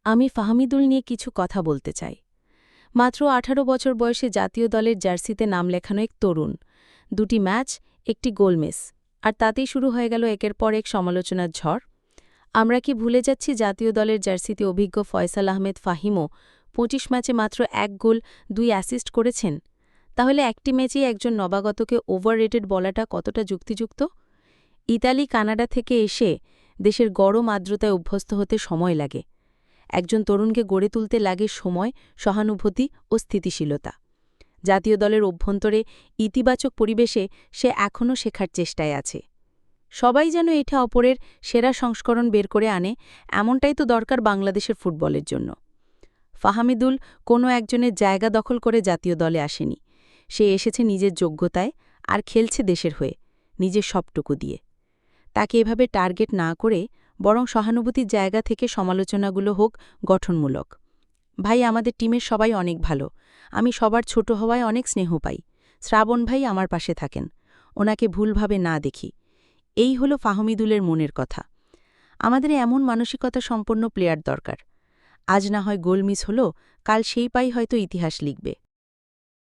আমি ফাহমিদুল নিয়ে কিছু কথা বলতে চাই। মাত্র ১৮ বছর বয়সে জাতীয় দলের জার্সিতে নাম লেখানো এক তরুণ। ২টি ম্যাচ, একটি গোল মিস। আর তাতেই শুরু হয়ে গেল একের পর এক সমালোচনার ঝড়। আমরা কি ভুলে যাচ্ছি জাতীয় দলের জার্সিতে অভিজ্ঞ ফয়সাল আহমেদ ফাহিমও ২৫ ম্যাচে মাত্র ১ গোল ২ অ্যাসিস্ট করেছেন? তাহলে একটি ম্যাচেই একজন নবাগতকে ওভাররেটেড বলাটা কতটা যুক্তিযুক্ত? ইতালি কানাডা থেকে এসে দেশের গরম আর্দ্রতায় অভ্যস্ত হতে সময় লাগে। একজন তরুণকে গড়ে তুলতে লাগে সময়, সহানুভূতি ও স্থিতিশীলতা। জাতীয় দলের অভ্যন্তরে ইতিবাচক পরিবেশে সে এখনও শেখার চেষ্টায় আছে। সবাই যেন এটা অপরের সেরা সংস্করণ বের করে আনে, এমনটাই তো দরকার বাংলাদেশের ফুটবলের জন্য। ফাহমিদুল কোনো একজনের জায়গা দখল করে জাতীয় দলে আসেনি। সে এসেছে নিজের যোগ্যতায় আর খেলছে দেশের হয়ে, নিজের সবটুকু দিয়ে। তাকে এভাবে টার্গেট না করে বরং সহানুভূতির জায়গা থেকে সমালোচনাগুলো হোক গঠনমূলক। ভাই, আমাদের টিমের সবাই অনেক ভালো। আমি সবার ছোট হওয়ায় অনেক স্নেহ পাই। শ্রাবণ ভাই আমার পাশে থাকেন। ওনাকে ভুলভাবে না দেখি। এই হলো ফাহমিদুলের মনের কথা। আমাদের এমন মানসিকতা সম্পন্ন প্লেয়ার দরকার। আজ না হয় গোল মিস হলো, কাল সেই পাই হয়তো ইতিহাস লিখবে।